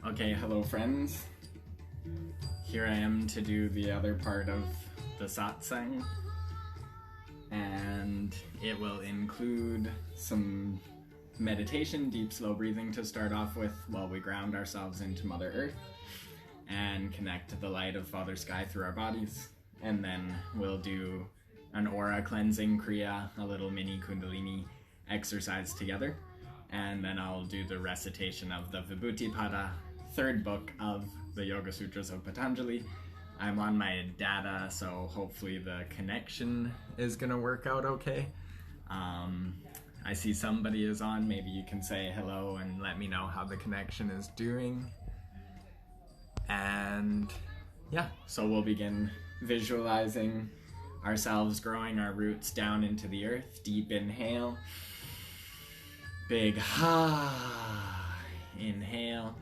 Okay, hello friends. Here I am to do the other part of the satsang, and it will include some meditation, deep slow breathing to start off with while we ground ourselves into Mother Earth and connect to the light of Father Sky through our bodies. And then we'll do an aura cleansing kriya, a little mini kundalini exercise together. And then I'll do the recitation of the Vibhuti Pada, third book of the Yoga Sutras of Patanjali. I'm on my data, so hopefully the connection is gonna work out okay. I see somebody is on. Maybe you can say hello and let me know how the connection is doing. And yeah, so we'll begin visualizing ourselves growing our roots down into the earth. Deep inhale. Big ha. Inhale.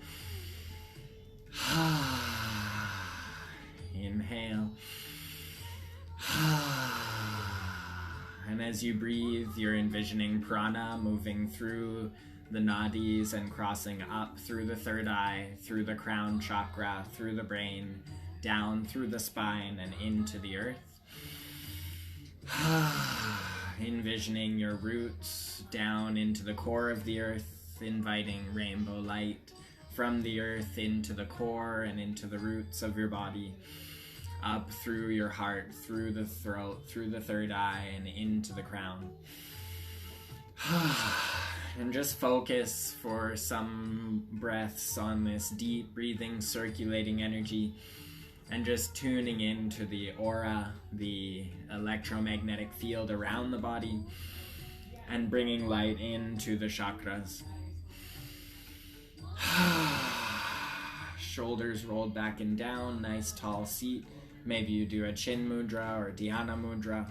Ha. Inhale. Ha. And as you breathe, you're envisioning prana moving through the nadis and crossing up through the third eye, through the crown chakra, through the brain, down through the spine and into the earth. Envisioning your roots down into the core of the earth, inviting rainbow light from the earth into the core and into the roots of your body, up through your heart, through the throat, through the third eye, and into the crown. And just focus for some breaths on this deep breathing, circulating energy, and just tuning into the aura, the electromagnetic field around the body, and bringing light into the chakras. Shoulders rolled back and down, nice tall seat. Maybe you do a chin mudra or dhyana mudra.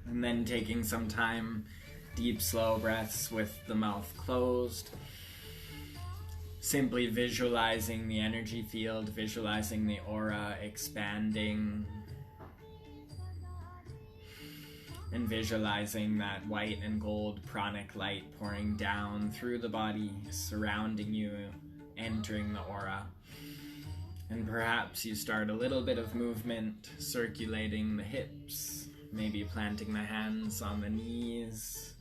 And then taking some time, deep, slow breaths with the mouth closed. Simply visualizing the energy field, visualizing the aura expanding, and visualizing that white and gold pranic light pouring down through the body, surrounding you, entering the aura. And perhaps you start a little bit of movement, circulating the hips, maybe planting the hands on the knees,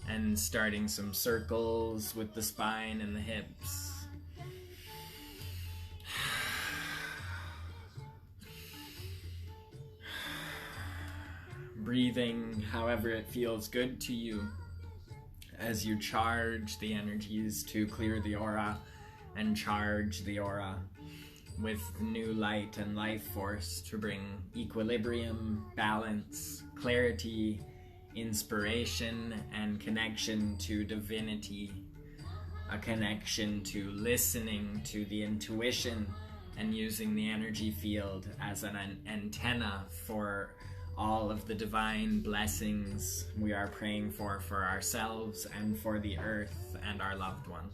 and starting some circles with the spine and the hips. Breathing however it feels good to you as you charge the energies to clear the aura and charge the aura with new light and life force to bring equilibrium, balance, clarity, inspiration, and connection to divinity, a connection to listening to the intuition and using the energy field as an antenna for all of the divine blessings we are praying for ourselves and for the earth and our loved ones.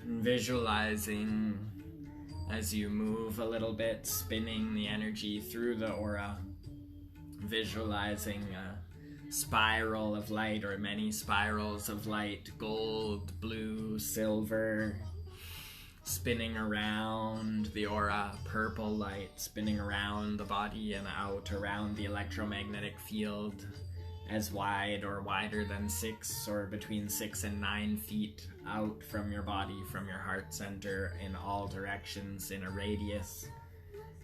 Visualizing as you move a little bit, spinning the energy through the aura, visualizing a spiral of light or many spirals of light, gold, blue, silver, spinning around the aura, purple light spinning around the body and out around the electromagnetic field, as wide or wider than 6 or between 6 and 9 feet out from your body, from your heart center in all directions in a radius.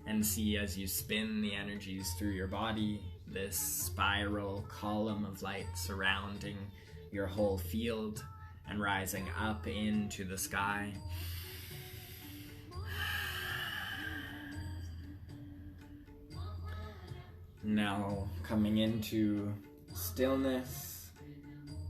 And see as you spin the energies through your body, this spiral column of light surrounding your whole field and rising up into the sky. Now coming into stillness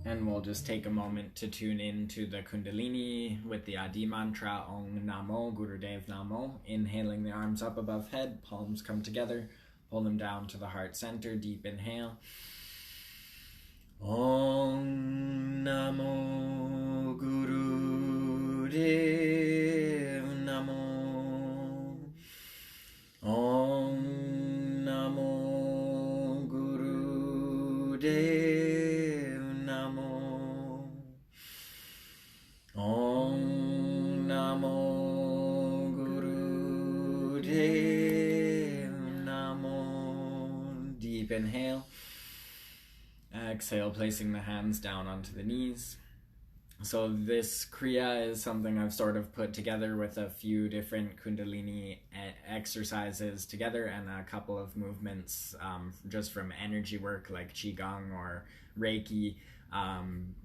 And we'll just take a moment to tune into the kundalini with the Adi mantra, Om Namo Gurudev Namo. Inhaling the arms up above head, palms come together, pull them down to the heart center, deep inhale. Om Namo Gurudev Namo. Om Namo Gurudev. Om Namo Gurudev Namo. Deep inhale. Exhale, placing the hands down onto the knees. So this Kriya is something I've sort of put together with a few different Kundalini exercises together and a couple of movements just from energy work like Qigong or Reiki,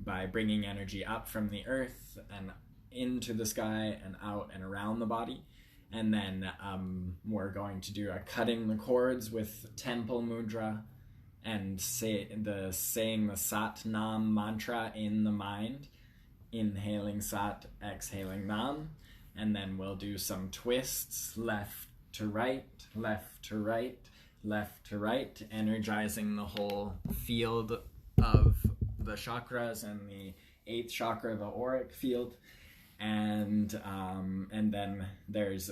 by bringing energy up from the earth and into the sky and out and around the body. And then we're going to do a cutting the cords with temple mudra and saying the Sat Nam mantra in the mind. Inhaling Sat, exhaling Nam. And then we'll do some twists, left to right, left to right, left to right, energizing the whole field of the chakras and the 8th chakra, the auric field. And then there's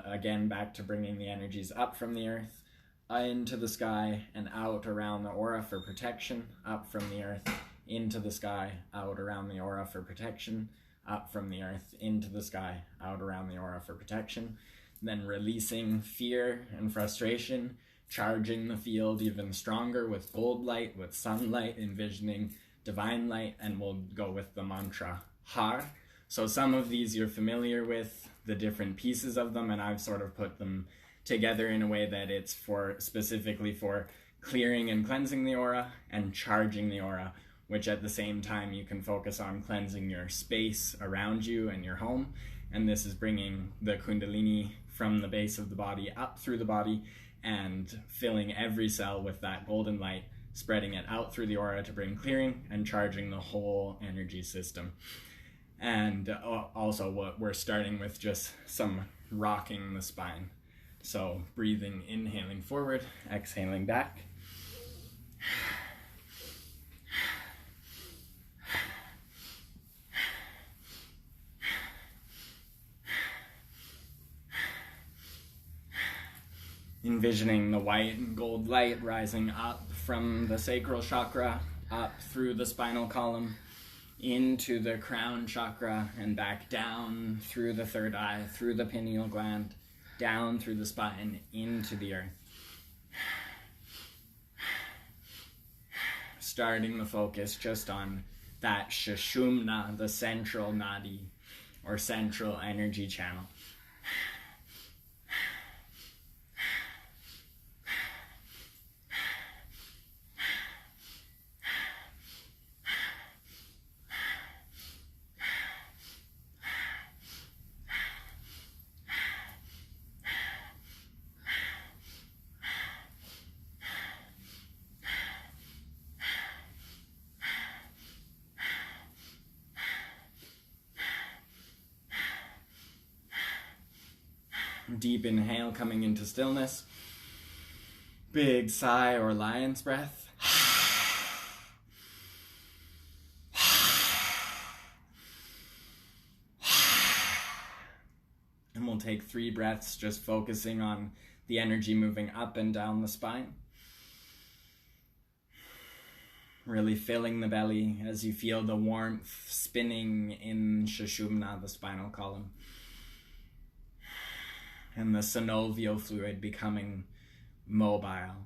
again back to bringing the energies up from the earth, into the sky and out around the aura for protection, up from the earth, into the sky, out around the aura for protection, up from the earth, into the sky, out around the aura for protection. Then releasing fear and frustration, charging the field even stronger with gold light, with sunlight, envisioning divine light, and we'll go with the mantra Har. So some of these you're familiar with, the different pieces of them, and I've sort of put them together in a way that it's specifically for clearing and cleansing the aura and charging the aura, which at the same time you can focus on cleansing your space around you and your home. And this is bringing the Kundalini from the base of the body up through the body and filling every cell with that golden light, spreading it out through the aura to bring clearing and charging the whole energy system. And also what we're starting with just some rocking the spine. So breathing, inhaling forward, exhaling back. Envisioning the white and gold light rising up from the sacral chakra, up through the spinal column, into the crown chakra, and back down through the third eye, through the pineal gland, down through the spine, into the earth. Starting the focus just on that Sushumna, the central nadi, or central energy channel. Deep inhale coming into stillness. Big sigh or lion's breath. And we'll take 3 breaths just focusing on the energy moving up and down the spine. Really filling the belly as you feel the warmth spinning in Sushumna, the spinal column. And the synovial fluid becoming mobile.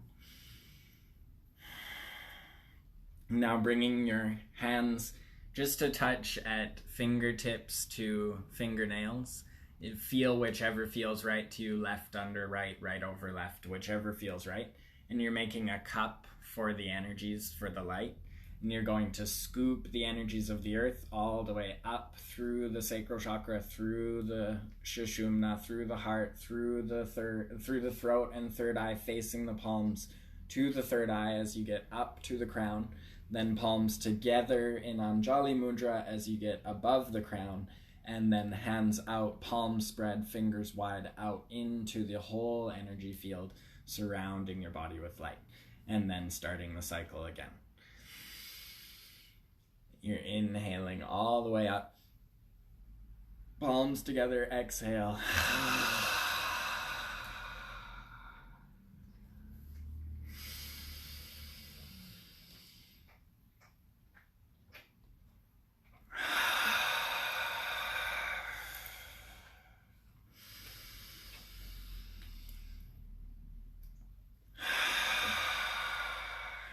Now bringing your hands just to touch at fingertips to fingernails. Feel whichever feels right to you, left under right, right over left, whichever feels right. And you're making a cup for the energies, for the light. And you're going to scoop the energies of the earth all the way up through the sacral chakra, through the Sushumna, through the heart, through the throat and third eye, facing the palms, to the third eye as you get up to the crown, then palms together in Anjali Mudra as you get above the crown, and then hands out, palms spread, fingers wide out into the whole energy field surrounding your body with light, and then starting the cycle again. You're inhaling all the way up, palms together, exhale.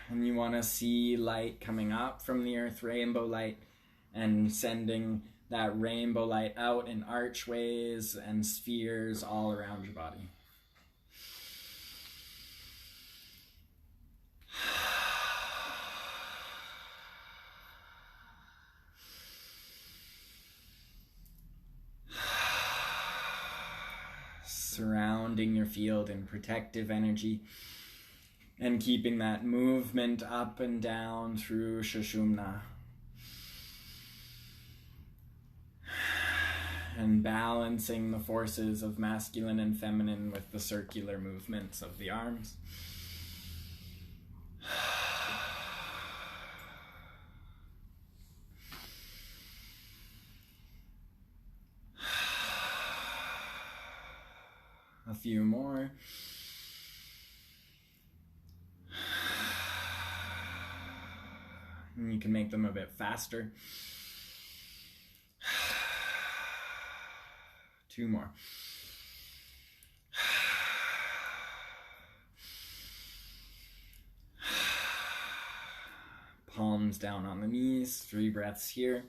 And you want to see light coming up from the earth, rainbow light, and sending that rainbow light out in archways and spheres all around your body. Surrounding your field in protective energy, and keeping that movement up and down through Sushumna. And balancing the forces of masculine and feminine with the circular movements of the arms. A few more. And you can make them a bit faster. 2 more. Palms down on the knees, 3 breaths here.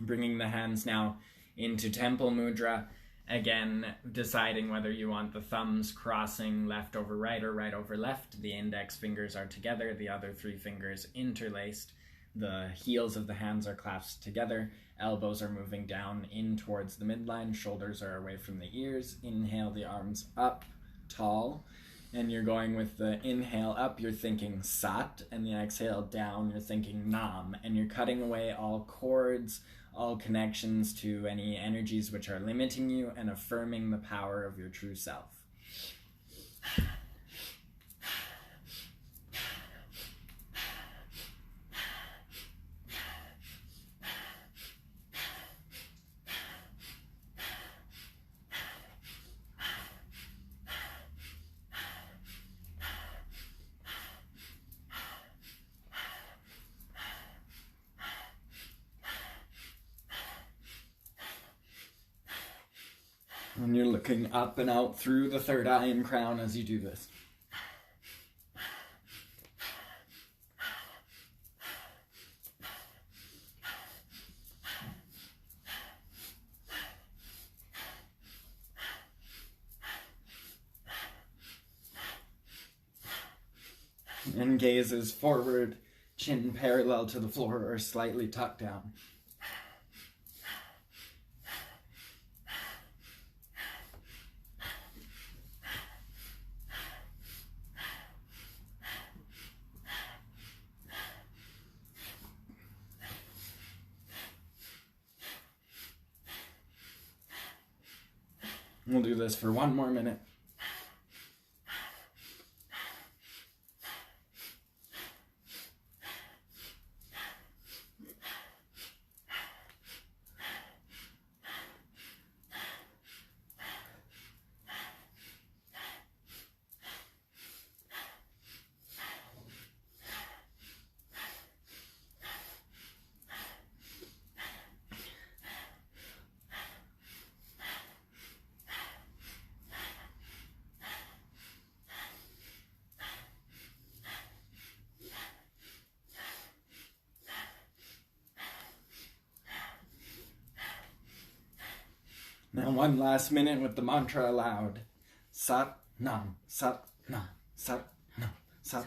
Bringing the hands now into Temple Mudra. Again, deciding whether you want the thumbs crossing left over right or right over left. The index fingers are together, the other 3 fingers interlaced. The heels of the hands are clasped together. Elbows are moving down in towards the midline. Shoulders are away from the ears. Inhale the arms up, tall. And you're going with the inhale up, you're thinking Sat, and the exhale down, you're thinking Nam. And you're cutting away all cords, all connections to any energies which are limiting you, and affirming the power of your true self. And you're looking up and out through the third eye and crown as you do this. And gazes forward, chin parallel to the floor or slightly tucked down. We'll do this for 1 more minute. Now 1 last minute with the mantra aloud. Sat Nam, Sat Nam, Sat Nam, Sat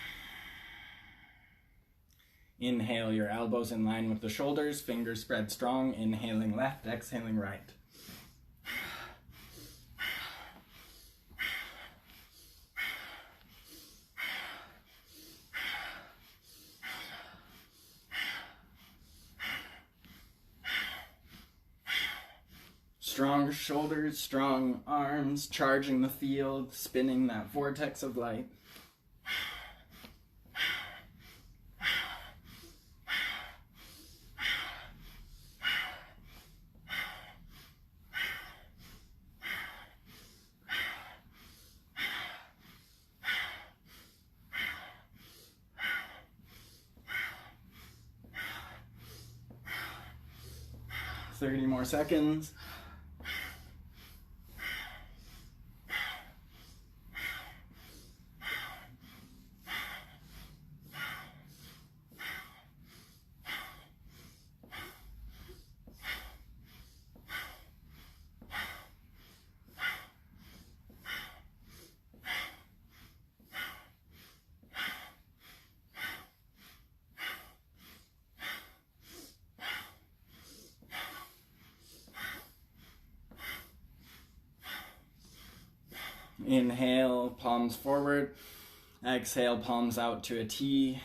Inhale, your elbows in line with the shoulders, fingers spread strong. Inhaling left, exhaling right. Strong shoulders, strong arms, charging the field, spinning that vortex of light. Thirty more seconds. Inhale, palms forward. Exhale, palms out to a T.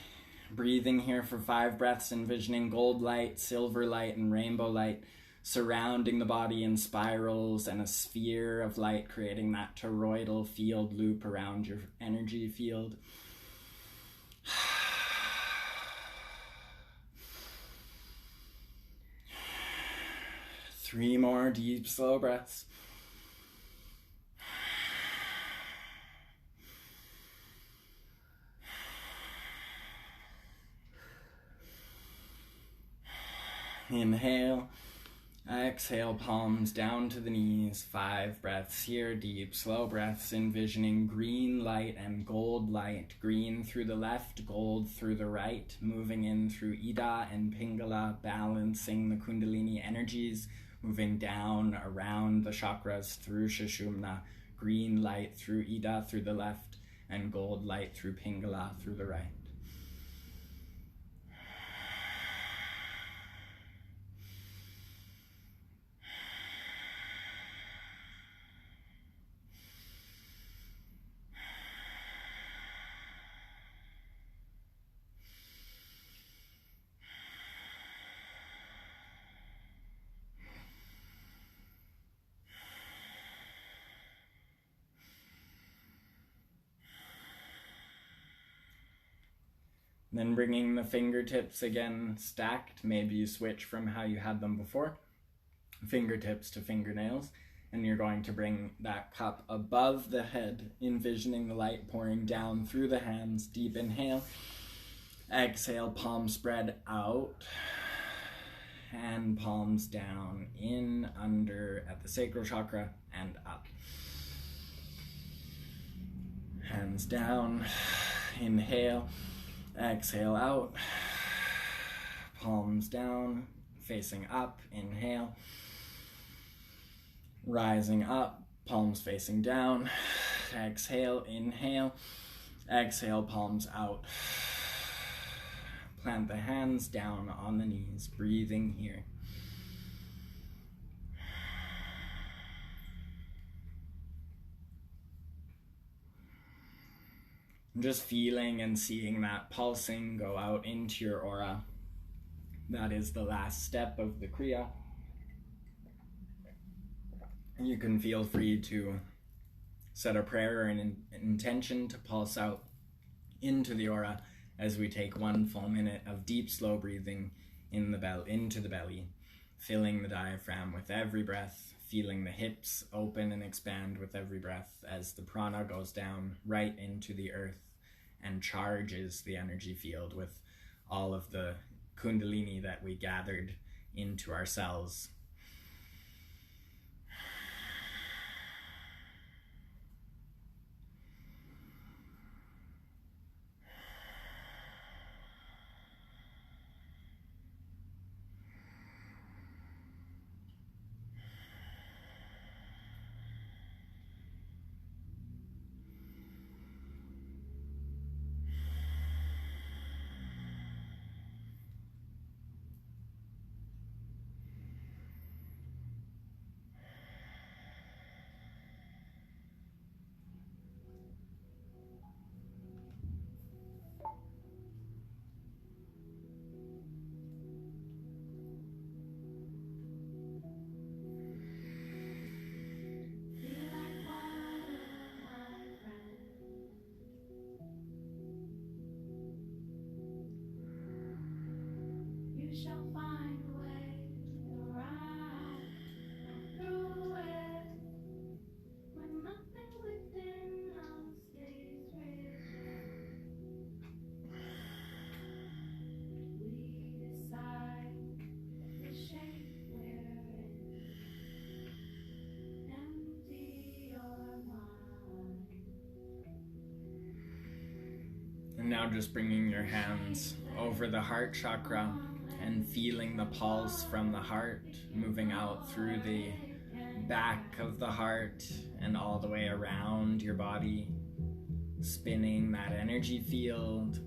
Breathing here for 5 breaths, envisioning gold light, silver light, and rainbow light surrounding the body in spirals and a sphere of light, creating that toroidal field loop around your energy field. Three more deep, slow breaths. Inhale, exhale, palms down to the knees. 5 breaths here, deep, slow breaths, envisioning green light and gold light. Green through the left, gold through the right, moving in through Ida and Pingala, balancing the kundalini energies, moving down around the chakras through Sushumna. Green light through Ida through the left, and gold light through Pingala through the right. Then bringing the fingertips again stacked. Maybe you switch from how you had them before. Fingertips to fingernails. And you're going to bring that cup above the head, envisioning the light pouring down through the hands. Deep inhale. Exhale, palms spread out. And palms down, in, under, at the sacral chakra, and up. Hands down. Inhale. Exhale out, palms down, facing up, inhale, rising up, palms facing down, exhale, inhale, exhale, palms out. Plant the hands down on the knees, breathing here. Just feeling and seeing that pulsing go out into your aura. That is the last step of the Kriya. You can feel free to set a prayer or an intention to pulse out into the aura as we take 1 full minute of deep, slow breathing into the belly, filling the diaphragm with every breath, feeling the hips open and expand with every breath as the prana goes down right into the earth and charges the energy field with all of the kundalini that we gathered into our cells. now just bringing your hands over the heart chakra and feeling the pulse from the heart moving out through the back of the heart and all the way around your body, spinning that energy field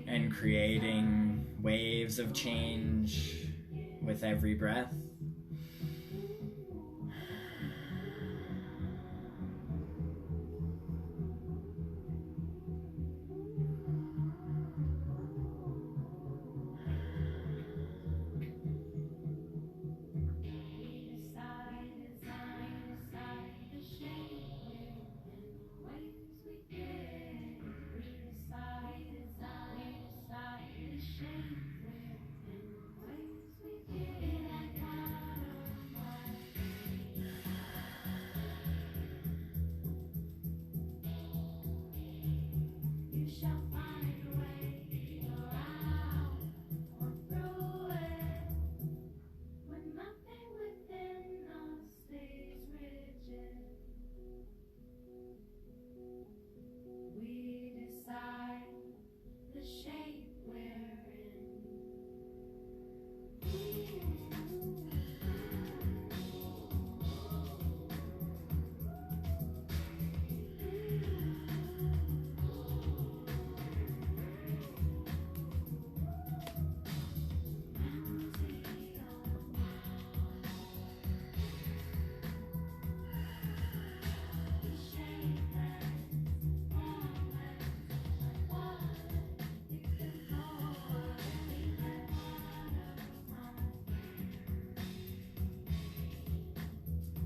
and creating waves of change with every breath.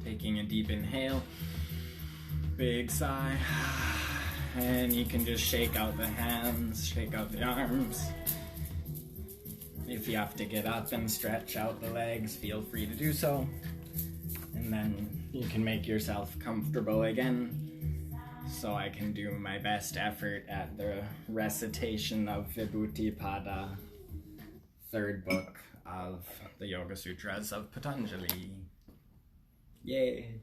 Taking a deep inhale, big sigh, and you can just shake out the hands, shake out the arms. If you have to get up and stretch out the legs, feel free to do so. And then you can make yourself comfortable again, so I can do my best effort at the recitation of Vibhuti Pada, third book of the Yoga Sutras of Patanjali. Yay!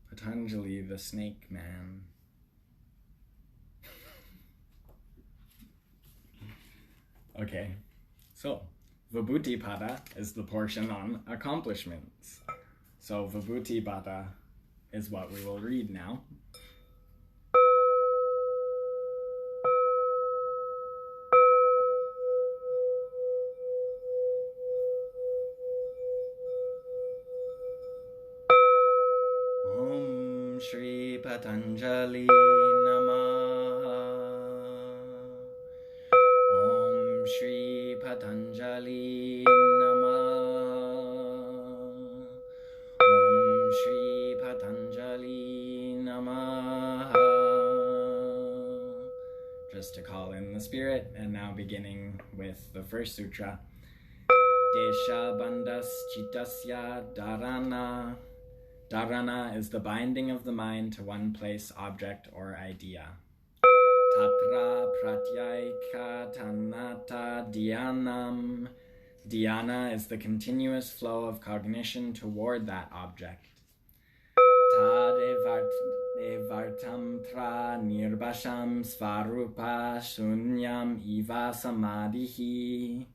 Patanjali the snake man. Okay, so Vibhuti Pada is the portion on accomplishments. So Vibhuti Pada is what we will read now. Shri Patanjali Namaha. Om Shri Patanjali Namaha. Om Shri Patanjali Namaha. Just to call in the spirit, and now beginning with the first sutra. Desha Bandhas Chittasya Dharana. Dharana is the binding of the mind to one place, object, or idea. Tatra pratyayika tanata dhyanam. Dhyana is the continuous flow of cognition toward that object. Tad evartam tra nirbasham svarupa shunyam eva samadhihi.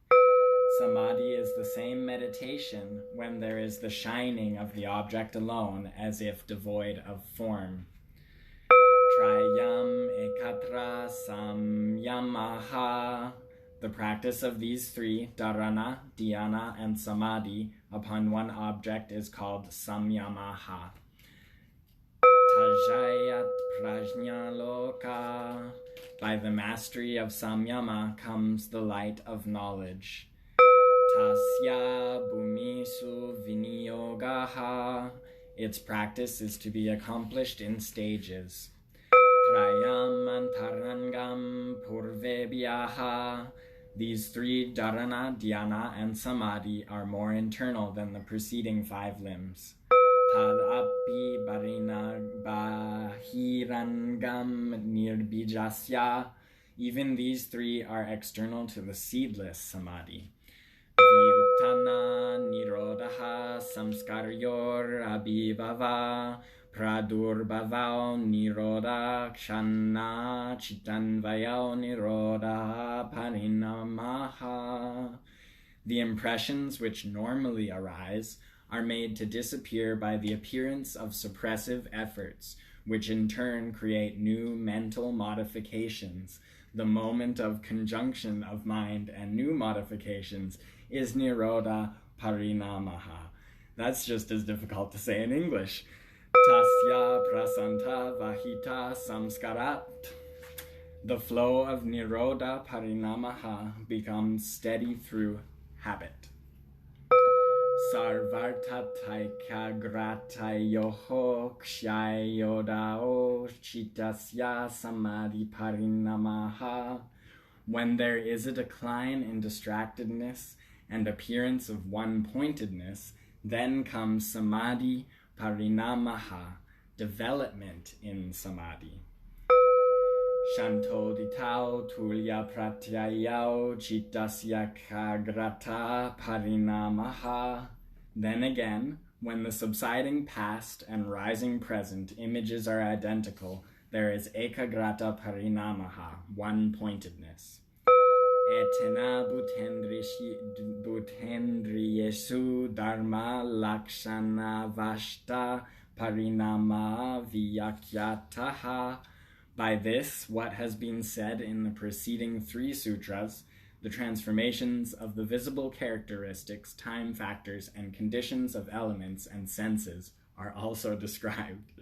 Samadhi is the same meditation when there is the shining of the object alone, as if devoid of form. Trayam ekatra samyamaha. The practice of these three, dharana, dhyana, and samadhi, upon one object is called samyamaha. Tajayat prajna loka. By the mastery of samyama comes the light of knowledge. Tasya bhumisu viniyogaha. Its practice is to be accomplished in stages. Trayam antarangam purvebhyaha. These three, dharana, dhyana, and samadhi, are more internal than the preceding five limbs. Tadapi bahirangam nirbijasya. Even these three are external to the seedless samadhi. Vyutana nirodha samskaryor abhibhava. pradurbhavao nirodha kshanna chitanvayao nirodha parinamaha. The impressions which normally arise are made to disappear by the appearance of suppressive efforts, which in turn create new mental modifications. The moment of conjunction of mind and new modifications is nirodha parinamaha. That's just as difficult to say in English. Tasya prasanta vahita samskarat. The flow of nirodha parinamaha becomes steady through habit. Sarvartathaikagratayoho kshayodao chitasya samadhi parinamaha. When there is a decline in distractedness and appearance of one-pointedness, then comes samadhi parinamaha, development in samadhi. Shantoditao tulya pratyayao chitasya kagrata parinamaha. Then again, when the subsiding past and rising present images are identical, there is ekagrata parinamaha, one-pointedness. Etena bhutendriyesu dharma lakshana vashta parinama vyakyataha. By this, what has been said in the preceding 3 sutras, the transformations of the visible characteristics, time factors, and conditions of elements and senses are also described.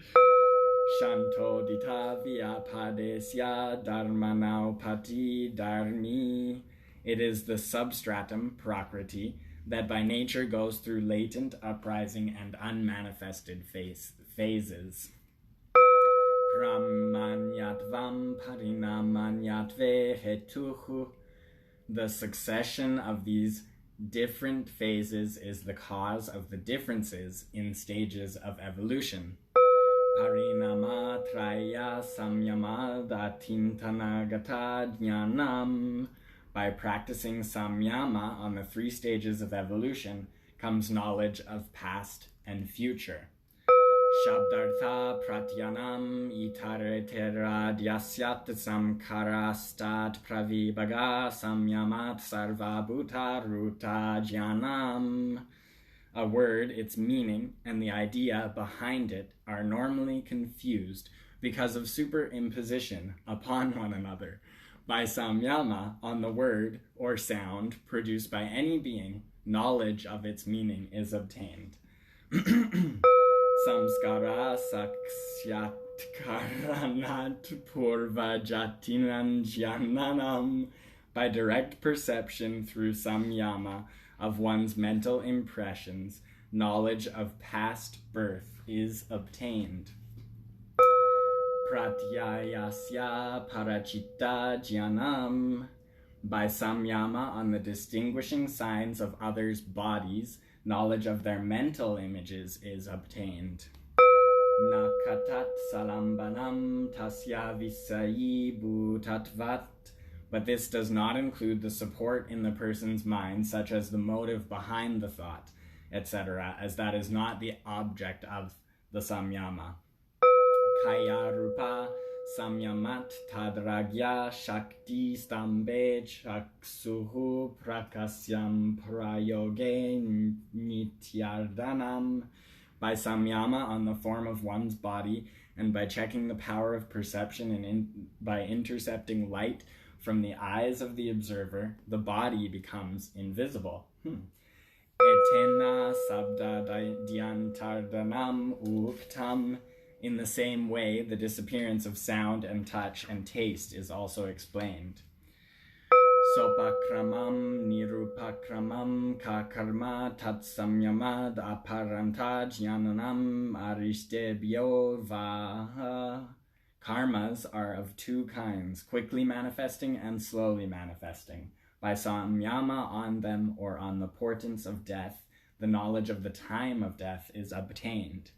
Shanto dita vyapadesya dharmanaupati dharmi. It is the substratum, prakriti, that by nature goes through latent, uprising, and unmanifested phases. Kramanyatvam parinamanyatve hetuhu. The succession of these different phases is the cause of the differences in stages of evolution. Parinama traya samyama datintanagata jnanam. By practicing samyama on the 3 stages of evolution comes knowledge of past and future. Shabdartha pratyanam itareteradyasat samkarastat pravibhaga samyamat sarvabhuta ruta jnanam. A word, its meaning, and the idea behind it are normally confused because of superimposition upon one another. By samyama on the word or sound produced by any being, knowledge of its meaning is obtained. Samskara saksyatkaranat purvajatinam jnanam. By direct perception through samyama of one's mental impressions, knowledge of past birth is obtained. Pratyayasya parachita jnanam. By samyama on the distinguishing signs of others' bodies, knowledge of their mental images is obtained. Nakatat salambanam tasya visayi bhutatvat. But this does not include the support in the person's mind, such as the motive behind the thought, etc., as that is not the object of the samyama. Kaya rupa samyamat tadragya shakti stambe chaksuhu prakasyam prayoge nityardanam. By samyama on the form of one's body, and by checking the power of perception and by intercepting light from the eyes of the observer, the body becomes invisible. Etena sabda dyantardanam uktam. In the same way, the disappearance of sound and touch and taste is also explained. Sopakramam nirupakramam kakarma tatsamyamad aparanta jnananam aristebhyo vaha. Karmas are of 2 kinds, quickly manifesting and slowly manifesting. By samyama on them or on the portents of death, the knowledge of the time of death is obtained.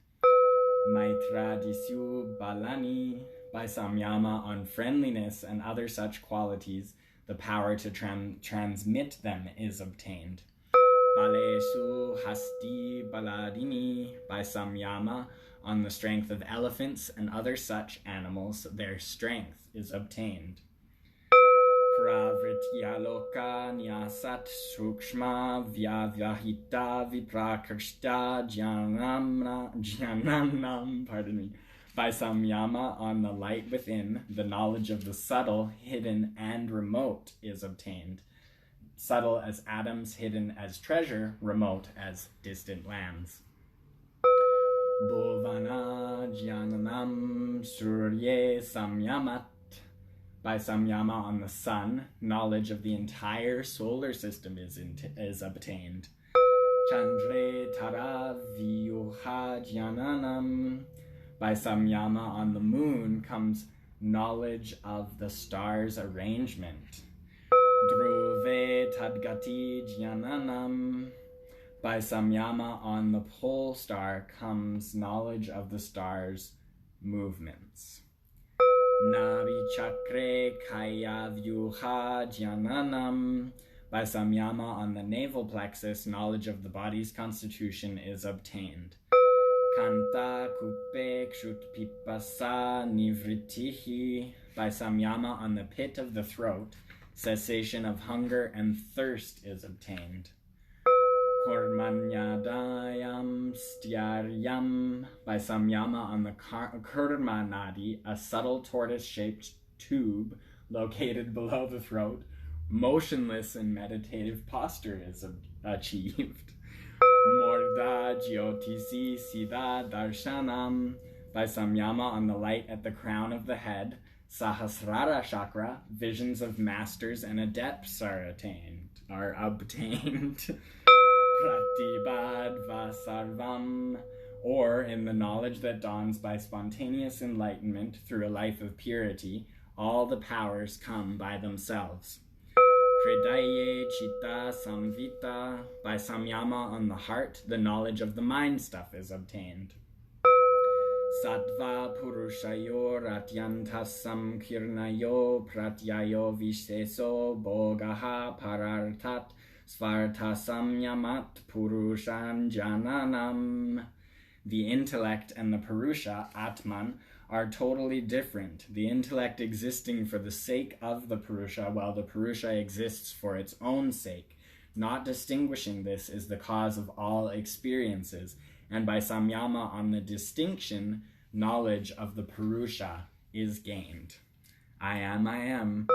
Maitradisyu balani. By samyama on friendliness and other such qualities, the power to transmit them is obtained. Balesu hasti baladini. By samyama On the strength of elephants and other such animals, their strength is obtained. Pravritya loka nyasat sukshma vyavahita viprakrishta jnanam, by samyama on the light within, the knowledge of the subtle, hidden, and remote is obtained. Subtle as atoms, hidden as treasure, remote as distant lands. Bhuvana jnanam surye samyamat, by samyama on the sun, knowledge of the entire solar system is obtained. Chandre tara vyuha jnanam, by samyama on the moon comes knowledge of the stars' arrangement. Dhruve tadgati jnanam, by samyama on the pole star comes knowledge of the stars' movements. Navi chakre kaya vyuha jnanam, by samyama on the navel plexus, knowledge of the body's constitution is obtained. Kanta kupe kshut pipasa nivritihi, by samyama on the pit of the throat, cessation of hunger and thirst is obtained. Kurmanyadayam styaryam, by samyama on the kurma nadi, a subtle tortoise-shaped tube located below the throat, motionless in meditative posture is achieved. Mordha jyotisi siddha darshanam, by samyama on the light at the crown of the head, sahasrara chakra, visions of masters and adepts are obtained. Pratibadva sarvam, or in the knowledge that dawns by spontaneous enlightenment through a life of purity, all the powers come by themselves. Hridaye chitta samvita, by samyama on the heart, the knowledge of the mind stuff is obtained. Sattva purushayo ratyantasam kirnayo pratyayo visheso bogaha parartat svarta samyamat purushan jananam. The intellect and the purusha, atman, are totally different, the intellect existing for the sake of the purusha, while the purusha exists for its own sake. Not distinguishing this is the cause of all experiences, and by samyama on the distinction, knowledge of the purusha is gained. I am.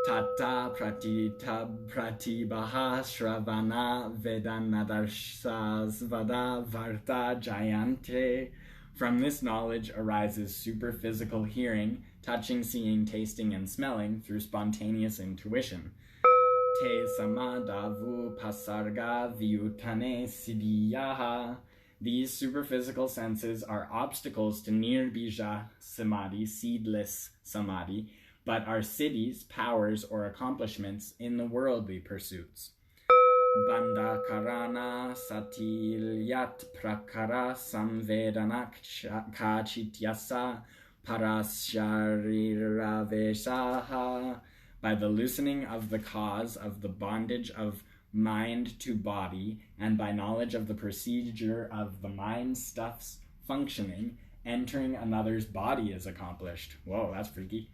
Tata pratita pratibaha shravana vedanadarsas vada varta jayante. From this knowledge arises superphysical hearing, touching, seeing, tasting, and smelling through spontaneous intuition. Te samadavu pasarga vyutane siddhiyaha. These superphysical senses are obstacles to nirbija samadhi, seedless samadhi, but are siddhis, powers, or accomplishments in the worldly pursuits. Bandha karana satilyat prakara samvedanak kachityasa parashariravesaha, by the loosening of the cause of the bondage of mind to body, and by knowledge of the procedure of the mind stuff's functioning, entering another's body is accomplished. Whoa, that's freaky.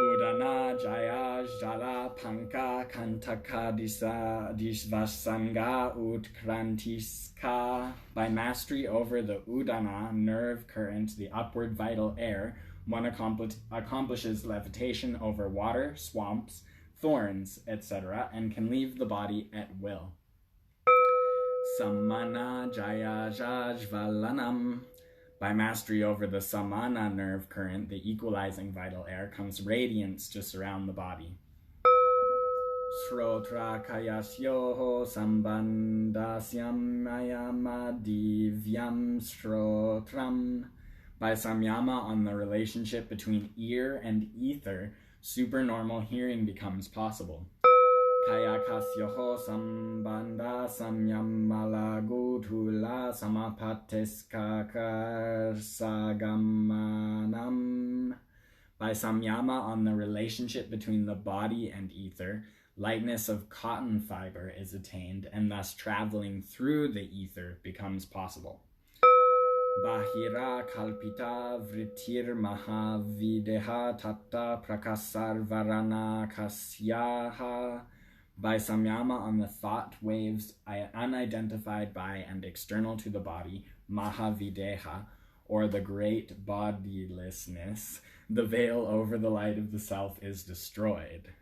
Udana jaya jala panka kantaka disvasanga utkrantiska, by mastery over the udana nerve current, the upward vital air, one accomplishes levitation over water, swamps, thorns, etc., and can leave the body at will. Samana jaya jajvalanam, by mastery over the samana nerve current, the equalizing vital air, comes radiance to surround the body. Srotra kayasyoho sambandhasyam ayamadivyam srotram, by samyama on the relationship between ear and ether, supernormal hearing becomes possible. Kayakasyoho sambandha samyam malagutula samapatiskakarsagamanam, by samyama on the relationship between the body and ether, lightness of cotton fiber is attained, and thus traveling through the ether becomes possible. Bahira kalpita vritir mahavideha tatta prakasar varana kasyaha. By samyama, on the thought waves unidentified by and external to the body, mahavideha, or the great bodilessness, the veil over the light of the self is destroyed.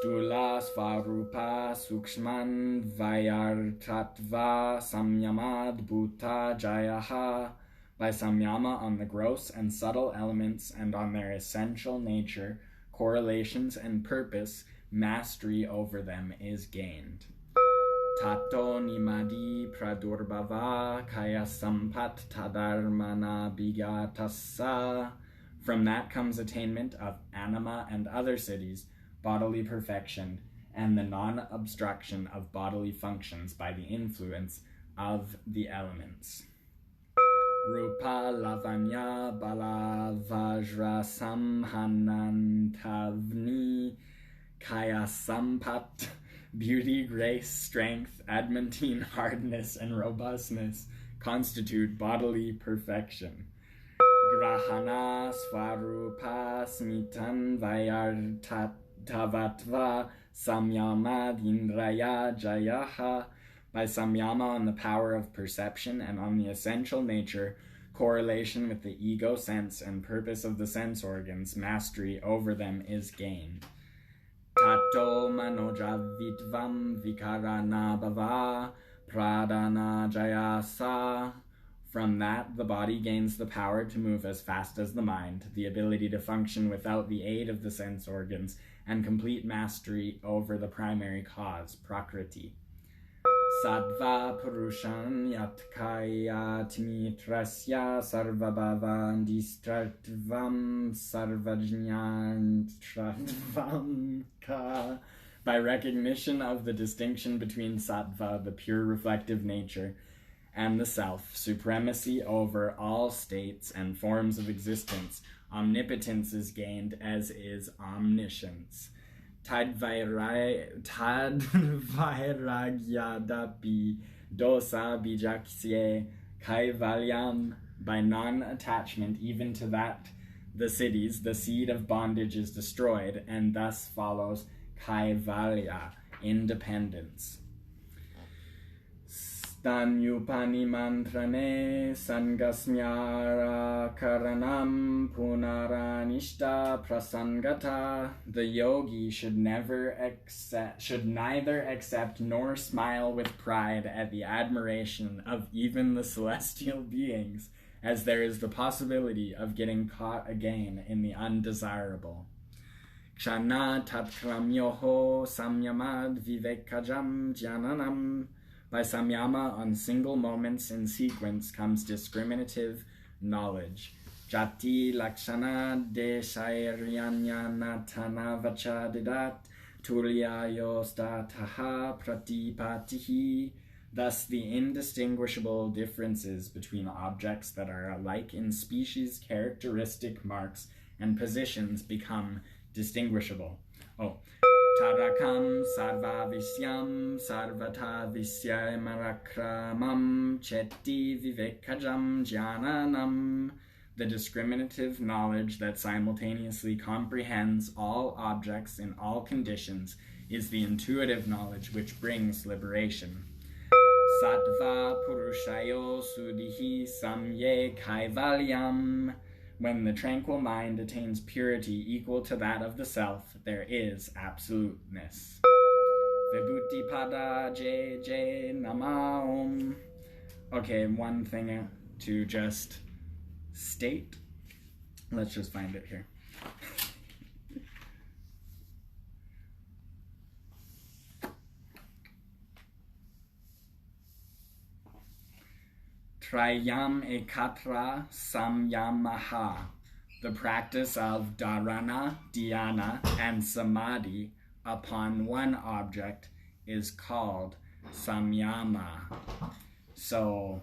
Stula svarupa sukshman vayartatva samyamad bhuta jayaha. By samyama, on the gross and subtle elements and on their essential nature, correlations and purpose, mastery over them is gained. Tato nimadi pradurbhava kaya sampat tadarmana bigatasa. From that comes attainment of anima and other cities, bodily perfection, and the non-obstruction of bodily functions by the influence of the elements. Rupa lavanya bala vajra samhanantavni kaya sampat. Beauty, grace, strength, adamantine hardness, and robustness constitute bodily perfection. Grahana svarupa smitan vayartavatva samyamad indraya jayaha. By samyama, on the power of perception and on the essential nature, correlation with the ego sense and purpose of the sense organs, mastery over them is gained. Tato manojavitvam vikarana bhava pradana jayasa. From that, the body gains the power to move as fast as the mind, the ability to function without the aid of the sense organs, and complete mastery over the primary cause, prakriti. Sattva purushan yatkayatmitrasya sarvabhavan distratvam sarvajnantratvam ka. By recognition of the distinction between sattva, the pure reflective nature, and the self, supremacy over all states and forms of existence, omnipotence is gained, as is omniscience. Tadvairagyadapi dosa bijaksye kaivalyam. By non-attachment even to that, the cities, the seed of bondage is destroyed, and thus follows kaivalya, independence. Stanyupani mantrane sangasmyara karanam punaranishta prasangata. The yogi should neither accept nor smile with pride at the admiration of even the celestial beings, as there is the possibility of getting caught again in the undesirable. Kshana tatkramyoho samyamad vivekajam jnananam. By samyama, on single moments in sequence, comes discriminative knowledge. Jati lakshana deshairyanyanatana vachadidat tulyayostataha pratipatihi. Thus, the indistinguishable differences between objects that are alike in species, characteristic marks, and positions become distinguishable. Tarakam sarvavisyam sarvata visyamarakramam cheti vivekajam jnananam. The discriminative knowledge that simultaneously comprehends all objects in all conditions is the intuitive knowledge which brings liberation. Sattva purushayo sudihi samye kaivalyam. When the tranquil mind attains purity equal to that of the self, there is absoluteness. Vibhuti pada jj nama om. Okay, one thing to just state. Let's just find it here. Trayam ekatra samyamaha. The practice of dharana, dhyana, and samadhi upon one object is called samyama. So,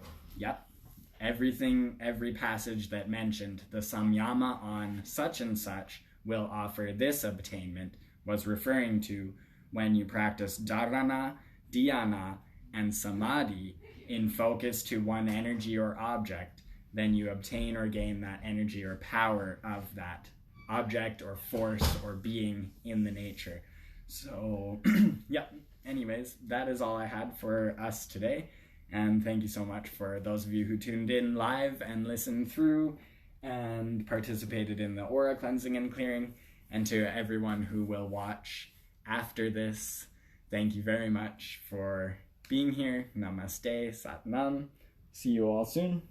every passage that mentioned the samyama on such and such will offer this obtainment was referring to when you practice dharana, dhyana, and samadhi in focus to one energy or object, then you obtain or gain that energy or power of that object or force or being in the nature. So yeah, anyways, that is all I had for us today. And thank you so much for those of you who tuned in live and listened through and participated in the aura cleansing and clearing. And to everyone who will watch after this, thank you very much for being here. Namaste, Sat Nam. See you all soon.